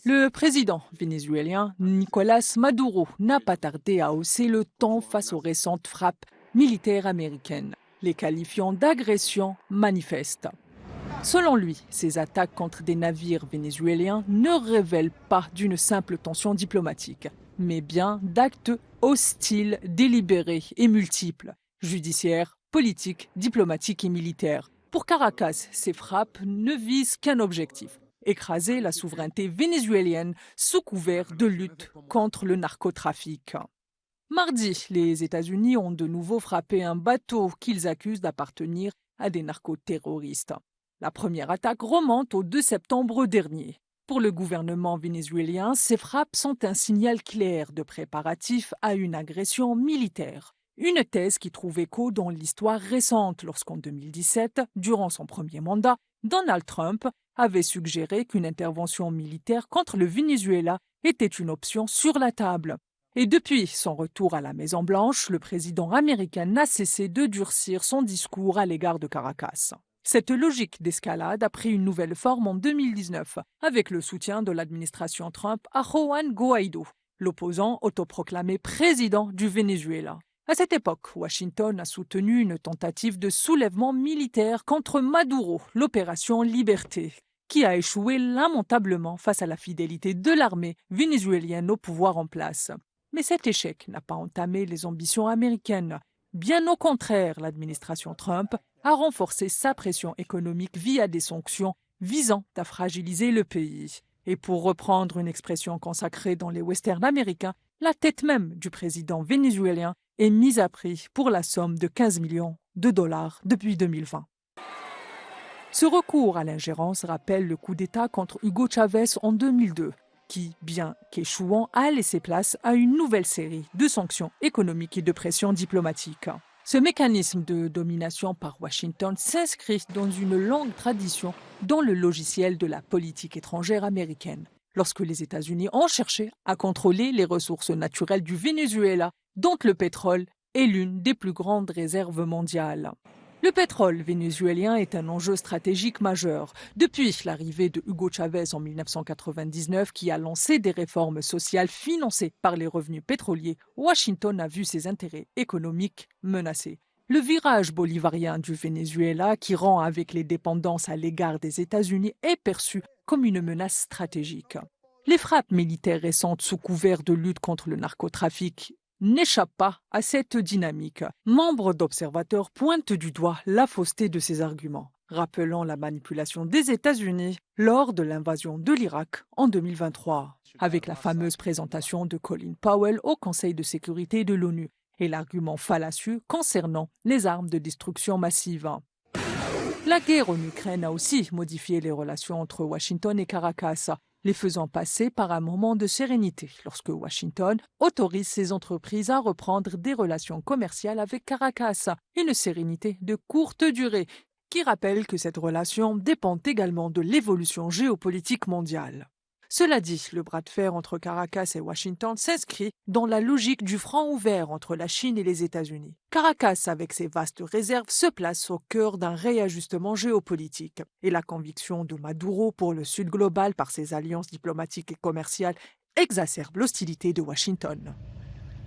Le président vénézuélien Nicolás Maduro n'a pas tardé à hausser le ton face aux récentes frappes militaires américaines, les qualifiant d'agression manifeste. Selon lui, ces attaques contre des navires vénézuéliens ne révèlent pas d'une simple tension diplomatique, mais bien d'actes hostiles, délibérés et multiples, judiciaires, politiques, diplomatiques et militaires. Pour Caracas, ces frappes ne visent qu'un objectif: écraser la souveraineté vénézuélienne sous couvert de lutte contre le narcotrafic. Mardi, les États-Unis ont de nouveau frappé un bateau qu'ils accusent d'appartenir à des narcoterroristes. La première attaque remonte au 2 septembre dernier. Pour le gouvernement vénézuélien, ces frappes sont un signal clair de préparatifs à une agression militaire. Une thèse qui trouve écho dans l'histoire récente lorsqu'en 2017, durant son premier mandat, Donald Trump avait suggéré qu'une intervention militaire contre le Venezuela était une option sur la table. Et depuis son retour à la Maison-Blanche, le président américain n'a cessé de durcir son discours à l'égard de Caracas. Cette logique d'escalade a pris une nouvelle forme en 2019, avec le soutien de l'administration Trump à Juan Guaidó, l'opposant autoproclamé président du Venezuela. À cette époque, Washington a soutenu une tentative de soulèvement militaire contre Maduro, l'opération Liberté, qui a échoué lamentablement face à la fidélité de l'armée vénézuélienne au pouvoir en place. Mais cet échec n'a pas entamé les ambitions américaines. Bien au contraire, l'administration Trump a renforcé sa pression économique via des sanctions visant à fragiliser le pays. Et pour reprendre une expression consacrée dans les westerns américains, la tête même du président vénézuélien est mise à prix pour la somme de 15 millions de dollars depuis 2020. Ce recours à l'ingérence rappelle le coup d'État contre Hugo Chavez en 2002, qui, bien qu'échouant, a laissé place à une nouvelle série de sanctions économiques et de pressions diplomatiques. Ce mécanisme de domination par Washington s'inscrit dans une longue tradition dans le logiciel de la politique étrangère américaine, lorsque les États-Unis ont cherché à contrôler les ressources naturelles du Venezuela, dont le pétrole est l'une des plus grandes réserves mondiales. Le pétrole vénézuélien est un enjeu stratégique majeur. Depuis l'arrivée de Hugo Chavez en 1999, qui a lancé des réformes sociales financées par les revenus pétroliers, Washington a vu ses intérêts économiques menacés. Le virage bolivarien du Venezuela, qui rend avec les dépendances à l'égard des États-Unis, est perçu comme une menace stratégique. Les frappes militaires récentes sous couvert de lutte contre le narcotrafic n'échappe pas à cette dynamique. Membres d'observateurs pointent du doigt la fausseté de ces arguments, rappelant la manipulation des États-Unis lors de l'invasion de l'Irak en 2023, avec la fameuse présentation de Colin Powell au Conseil de sécurité de l'ONU et l'argument fallacieux concernant les armes de destruction massive. La guerre en Ukraine a aussi modifié les relations entre Washington et Caracas, les faisant passer par un moment de sérénité lorsque Washington autorise ses entreprises à reprendre des relations commerciales avec Caracas, une sérénité de courte durée qui rappelle que cette relation dépend également de l'évolution géopolitique mondiale. Cela dit, le bras de fer entre Caracas et Washington s'inscrit dans la logique du front ouvert entre la Chine et les États-Unis. Caracas, avec ses vastes réserves, se place au cœur d'un réajustement géopolitique. Et la conviction de Maduro pour le Sud global par ses alliances diplomatiques et commerciales exacerbe l'hostilité de Washington.